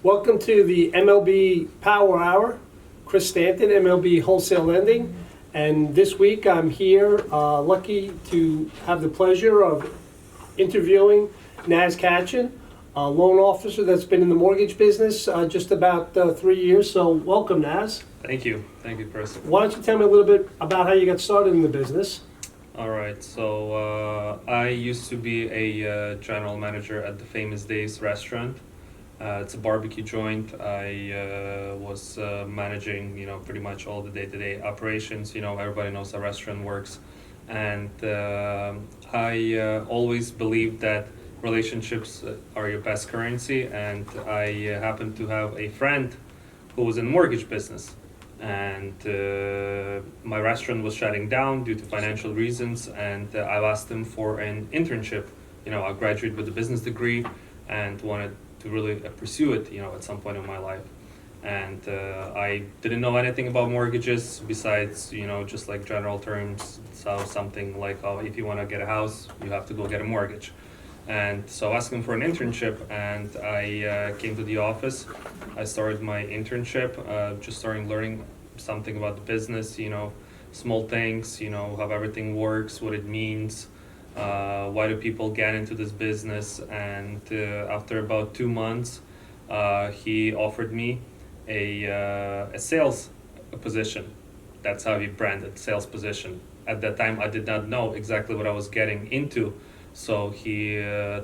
Welcome to the MLB Power Hour. Chris Stanton, MLB Wholesale Lending. And this week I'm here, lucky to have the pleasure of interviewing Nazariy Kachan, a loan officer that's been in the mortgage business just about 3 years. So welcome, Naz. Thank you, Chris. Why don't you tell me a little bit about how you got started in the business? All right, so I used to be a general manager at the Famous Days restaurant. It's a barbecue joint. I was managing, pretty much all the day-to-day operations. Everybody knows how a restaurant works. And I always believed that relationships are your best currency. And I happened to have a friend who was in the mortgage business. And my restaurant was shutting down due to financial reasons. And I've asked him for an internship. I graduated with a business degree and wanted to really pursue it, at some point in my life. And I didn't know anything about mortgages besides, just like general terms. So something like, oh, if you want to get a house, you have to go get a mortgage. And so I asked him for an internship, and I came to the office. I started my internship, just starting learning something about the business, small things, how everything works, what it means. Why do people get into this business? And after about 2 months, he offered me a sales position. That's how he branded, sales position. At that time, I did not know exactly what I was getting into. So he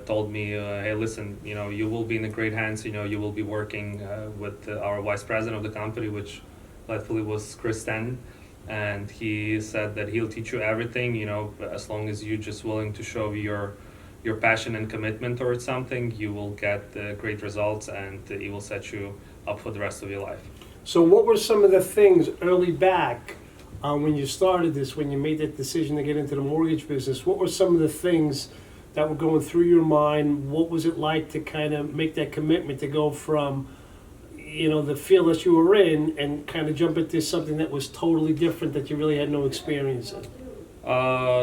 told me, hey, listen, you will be in great hands. You will be working with our vice president of the company, which rightfully was Chris Stanton. And he said that he'll teach you everything, as long as you're just willing to show your passion and commitment towards something, you will get great results, and it will set you up for the rest of your life. So what were some of the things early back when you started this, when you made that decision to get into the mortgage business? What were some of the things that were going through your mind? What was it like to kind of make that commitment to go from the field that you were in and kind of jump into something that was totally different that you really had no experience in?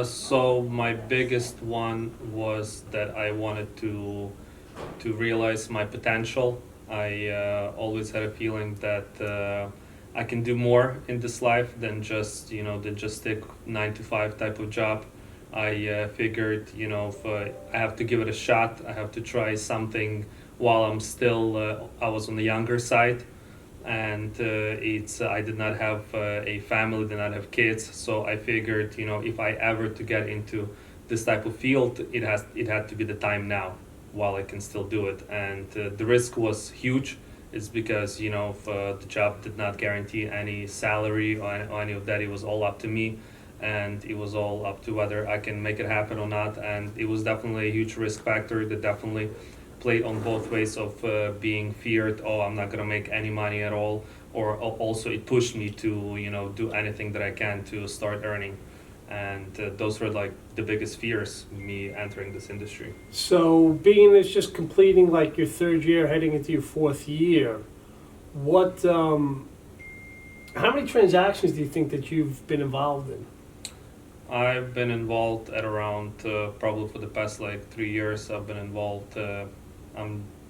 So my biggest one was that I wanted to realize my potential. I always had a feeling that I can do more in this life than just stick 9 to 5 type of job. I figured if I have to give it a shot, I have to try something while I'm still, I was on the younger side, and I did not have a family, did not have kids, so I figured, if I ever to get into this type of field, it had to be the time now, while I can still do it. And the risk was huge. It's because, if, the job did not guarantee any salary or any of that. It was all up to me, and it was all up to whether I can make it happen or not. And it was definitely a huge risk factor that definitely played on both ways of being feared, I'm not gonna make any money at all, or also it pushed me to do anything that I can to start earning. And those were like the biggest fears, me entering this industry. So being as just completing like your third year, heading into your fourth year, how many transactions do you think that you've been involved in? I've been involved at around, probably for the past 3 years, I've been involved,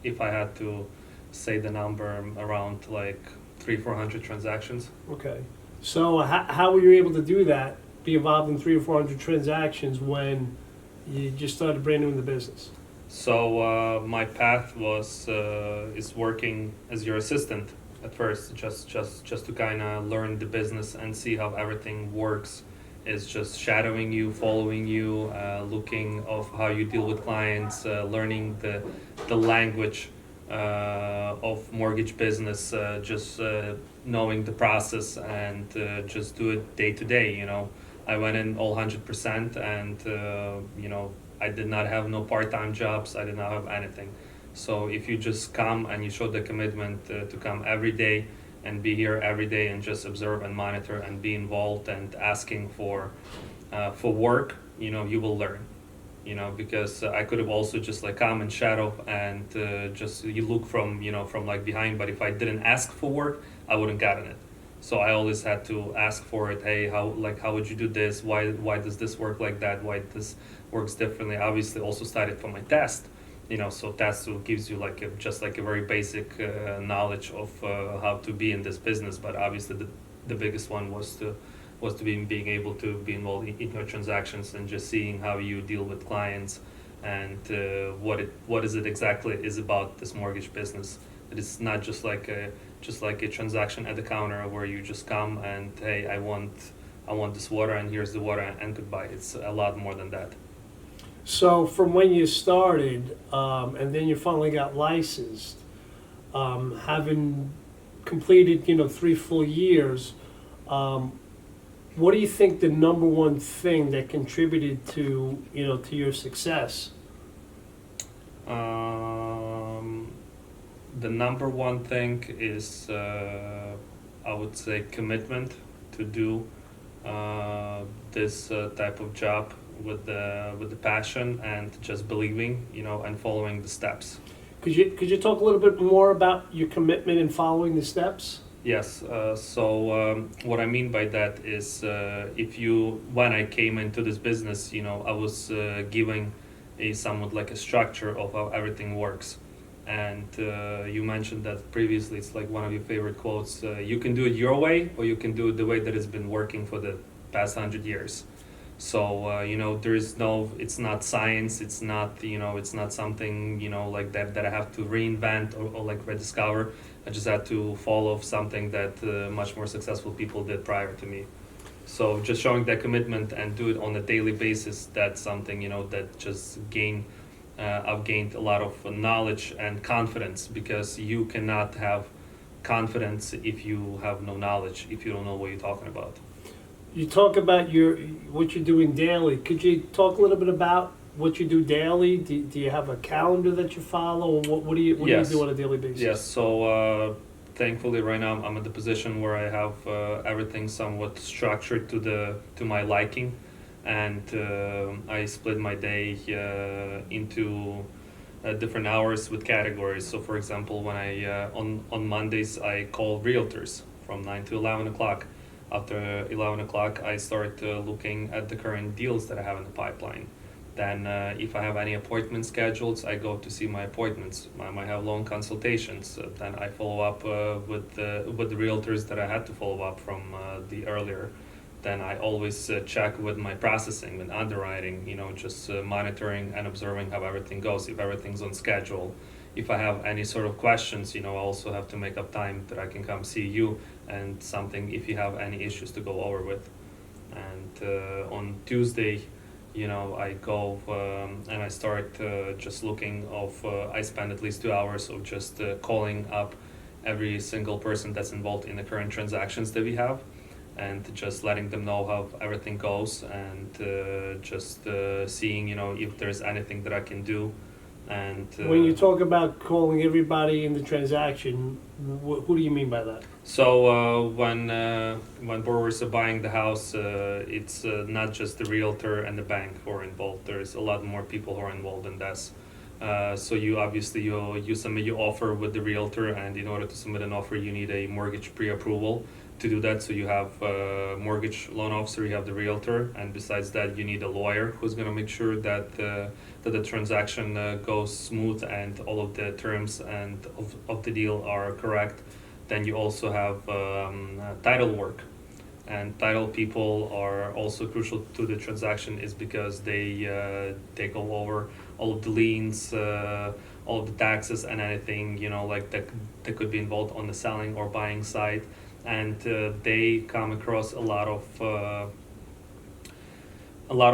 if I had to say the number, around 300-400 transactions. Okay. So how were you able to do that, be involved in 300 or 400 transactions when you just started brand new in the business? So my path is working as your assistant at first, just to kind of learn the business and see how everything works. Is just shadowing you, following you, looking of how you deal with clients, learning the language of mortgage business, just knowing the process, and just do it day to day. I went in all 100%, and I did not have no part-time jobs. I did not have anything. So if you just come and you show the commitment to come every day and be here every day and just observe and monitor and be involved and asking for work, you will learn. Because I could have also just come and shadow and just you look from behind. But if I didn't ask for work, I wouldn't gotten it. So I always had to ask for it. Hey, how would you do this? Why does this work like that? Why this works differently? Obviously, also started from my test. So that's what gives you like just like a very basic knowledge of how to be in this business. But obviously the biggest one was to being able to be involved in your transactions and just seeing how you deal with clients and what is it exactly is about this mortgage business. It is not just like a transaction at the counter where you just come and, hey, I want this water and here's the water and goodbye. It's a lot more than that. So from when you started, and then you finally got licensed, having completed, 3 full years, what do you think the number one thing that contributed to your success? The number one thing is, I would say, commitment to do this type of job with the passion and just believing, and following the steps. Could you talk a little bit more about your commitment in following the steps? Yes. So what I mean by that is, when I came into this business, I was giving a somewhat like a structure of how everything works. And you mentioned that previously. It's like one of your favorite quotes. You can do it your way, or you can do it the way that it's been working for the past 100 years. So there is no. It's not science. It's not It's not something like that I have to reinvent or like rediscover. I just had to follow something that much more successful people did prior to me. So just showing that commitment and do it on a daily basis. That's something that just I've gained a lot of knowledge and confidence, because you cannot have confidence if you have no knowledge, if you don't know what you're talking about. You talk about what you're doing daily. Could you talk a little bit about what you do daily? Do you have a calendar that you follow? Or what do you do on a daily basis? Yes. So thankfully, right now I'm at the position where I have everything somewhat structured to my liking, and I split my day into different hours with categories. So, for example, when I on Mondays I call realtors from 9 to 11 o'clock. After 11 o'clock, I start looking at the current deals that I have in the pipeline. Then, if I have any appointment scheduled, I go to see my appointments. I might have long consultations. Then I follow up with the realtors that I had to follow up from the earlier. Then I always check with my processing and underwriting, just monitoring and observing how everything goes, if everything's on schedule. If I have any sort of questions, I also have to make up time that I can come see you, and if you have any issues to go over with. And on Tuesday, I go and I start just looking I spend at least 2 hours of just calling up every single person that's involved in the current transactions that we have, and just letting them know how everything goes, and just seeing if there's anything that I can do. And when you talk about calling everybody in the transaction, who do you mean by that? So when borrowers are buying the house, it's not just the realtor and the bank who are involved. There's a lot more people who are involved in this. So you submit your offer with the realtor, and in order to submit an offer, you need a mortgage pre-approval to do that. So you have a mortgage loan officer, you have the realtor, and besides that, you need a lawyer who's going to make sure that the transaction goes smooth and all of the terms and of the deal are correct. Then you also have title work, and title people are also crucial to the transaction, is because they go over all of the liens, all of the taxes, and anything like that could be involved on the selling or buying side. And they come across a lot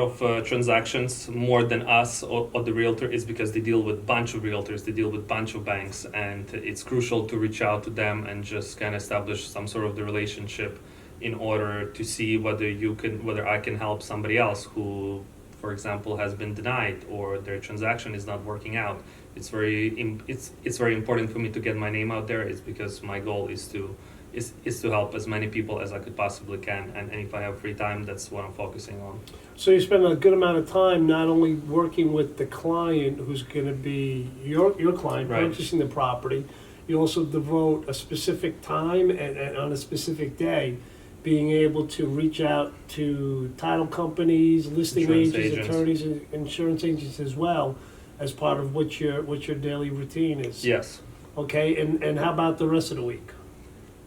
of transactions more than us or the realtor, is because they deal with bunch of realtors, they deal with bunch of banks, and it's crucial to reach out to them and just kind of establish some sort of the relationship in order to see whether I can help somebody else who, for example, has been denied or their transaction is not working out. It's very important for me to get my name out there. It's because my goal is to help as many people as I could possibly can, and if I have free time, that's what I'm focusing on. So you spend a good amount of time not only working with the client who's going to be your client, right, purchasing the property, you also devote a specific time and on a specific day being able to reach out to title companies, listing Insurance agents, agents, attorneys, and insurance agents as well, as part of what your daily routine is. Yes. Okay, and how about the rest of the week?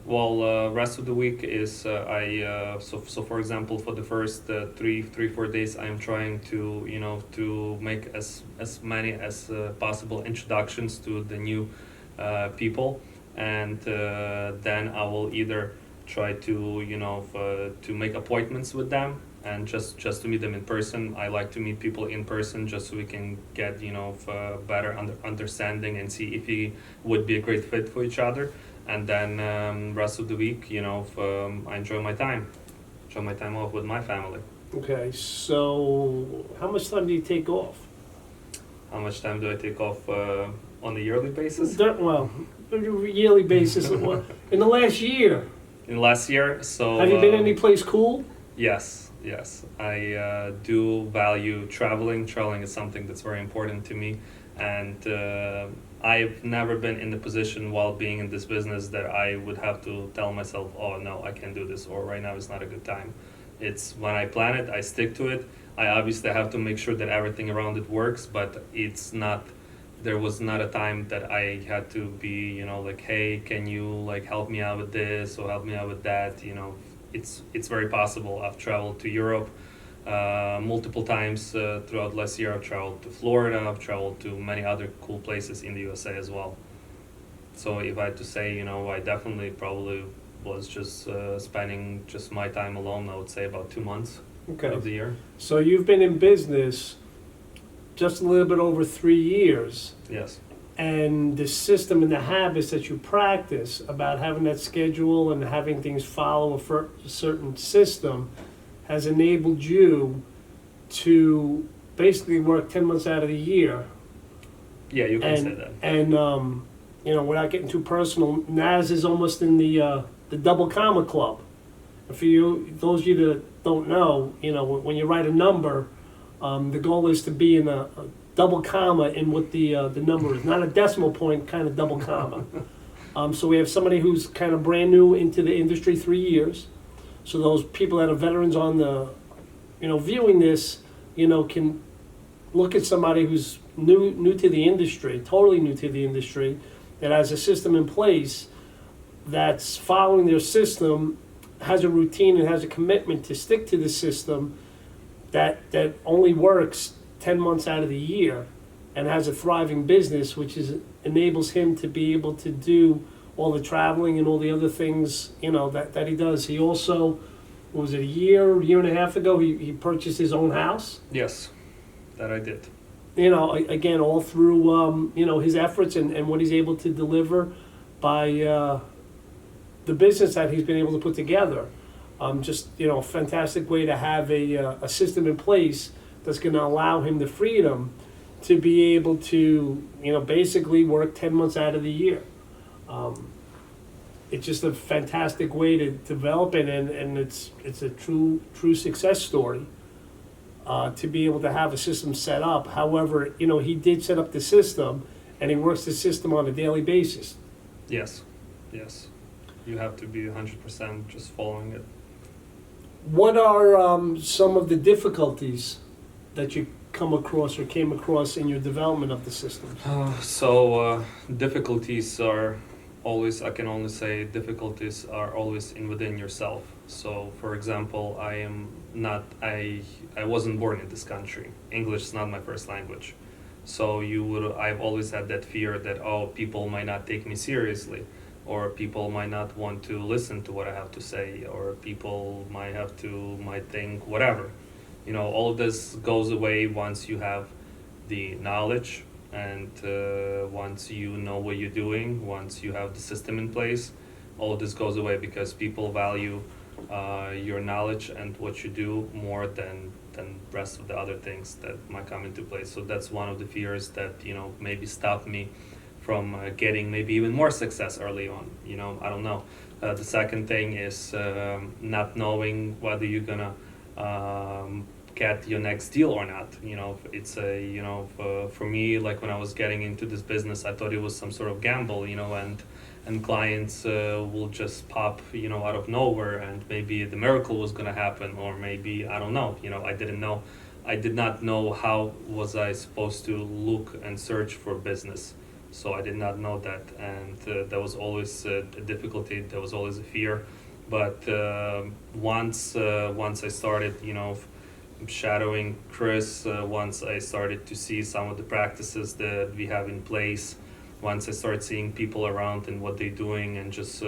Well, rest of the week is so for example, for the first 4 days, I am trying to to make as many as possible introductions to the new people, and then I will either try to to make appointments with them and just to meet them in person. I like to meet people in person just so we can get better understanding and see if we would be a great fit for each other. And then rest of the week, I enjoy my time off with my family. Okay, so how much time do you take off? How much time do I take off on a yearly basis? Well, yearly basis. In the last year, In last year, so have you been any place cool? Yes. I do value traveling. Traveling is something that's very important to me, and I've never been in the position while being in this business that I would have to tell myself, oh no, I can't do this, or right now is not a good time. It's when I plan it, I stick to it. I obviously have to make sure that everything around it works, but it's not, there was not a time that I had to be, like, hey, can you like help me out with this or help me out with that? It's very possible. I've traveled to Europe multiple times throughout last year. I've traveled to Florida. I've traveled to many other cool places in the USA as well. So if I had to say, I definitely probably was just spending just my time alone. I would say about 2 months of the year. So you've been in business just a little bit over 3 years. Yes. And the system and the habits that you practice about having that schedule and having things follow a certain system has enabled you to basically work 10 months out of the year. Yeah, you can say that. And, without getting too personal, Naz is almost in the double comma club. And for you, those of you that don't know, when you write a number, the goal is to be in a double comma in what the number is, not a decimal point, kind of double comma. So we have somebody who's kind of brand new into the industry, 3 years. So those people that are veterans on the, viewing this, can look at somebody who's new to the industry, totally new to the industry, that has a system in place, that's following their system, has a routine and has a commitment to stick to the system that only works 10 months out of the year and has a thriving business, which enables him to be able to do all the traveling and all the other things, that he does. He also, what was it, a year and a half ago, he purchased his own house. Yes, that I did. Again, all through, his efforts and what he's able to deliver by the business that he's been able to put together. Just, a fantastic way to have a system in place that's going to allow him the freedom to be able to, basically work 10 months out of the year. It's just a fantastic way to develop it, and it's a true success story to be able to have a system set up. However, he did set up the system, and he works the system on a daily basis. Yes. You have to be 100% just following it. What are some of the difficulties that you come across or came across in your development of the system? Difficulties are always, I can only say difficulties are always within yourself. So for example, I wasn't born in this country. English is not my first language. So I've always had that fear that, people might not take me seriously, or people might not want to listen to what I have to say, or people might think whatever. All of this goes away once you have the knowledge, and once you know what you're doing, once you have the system in place. All of this goes away because people value your knowledge and what you do more than rest of the other things that might come into place. So that's one of the fears that maybe stopped me from getting maybe even more success early on. I don't know. The second thing is not knowing whether you're gonna get your next deal or not. It's for me, like when I was getting into this business, I thought it was some sort of gamble, and clients will just pop, out of nowhere, and maybe the miracle was gonna happen, or maybe, I don't know, I didn't know I did not know how was I supposed to look and search for business. So I did not know that, and that was always a difficulty. There was always a fear. But once I started, shadowing Chris, once I started to see some of the practices that we have in place, once I started seeing people around and what they're doing, and just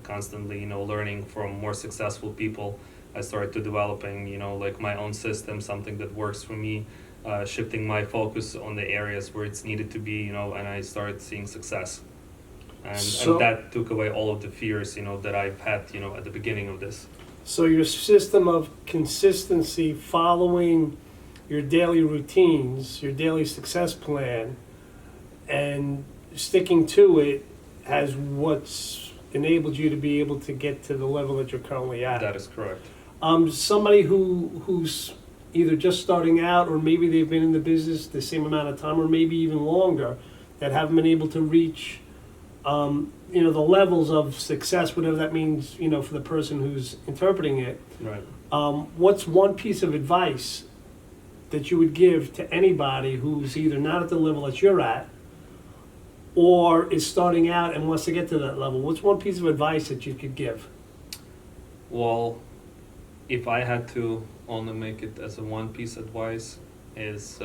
constantly, learning from more successful people, I started to developing, like my own system, something that works for me, shifting my focus on the areas where it's needed to be, and I started seeing success. And that took away all of the fears, that I've had, at the beginning of this. So your system of consistency, following your daily routines, your daily success plan, and sticking to it has what's enabled you to be able to get to the level that you're currently at. That is correct. Somebody who's either just starting out, or maybe they've been in the business the same amount of time, or maybe even longer, that haven't been able to reach the levels of success, whatever that means, for the person who's interpreting it. Right. What's one piece of advice that you would give to anybody who's either not at the level that you're at, or is starting out and wants to get to that level? What's one piece of advice that you could give? Well, if I had to only make it as a one piece advice, is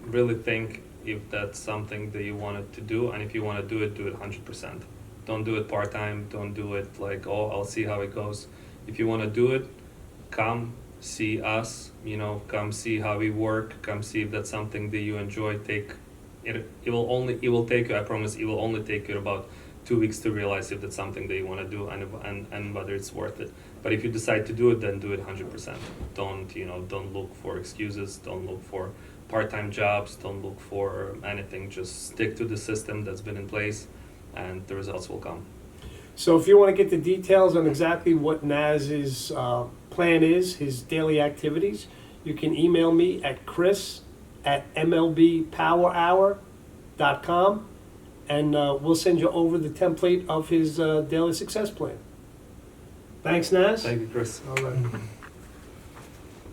really think if that's something that you wanted to do, and if you want to do it 100%. Don't do it part-time, don't do it like, I'll see how it goes. If you want to do it, come see us, come see how we work, come see if that's something that you enjoy. It will take you, I promise, it will only take you about 2 weeks to realize if that's something that you want to do, and whether it's worth it. But if you decide to do it, then do it 100%. Don't look for excuses, don't look for part-time jobs, don't look for anything. Just stick to the system that's been in place, and the results will come. So if you want to get the details on exactly what Naz's plan is, his daily activities, you can email me at chris@MLBPOWERHOUR.com, and we'll send you over the template of his daily success plan. Thanks, Naz. Thank you, Chris. All right.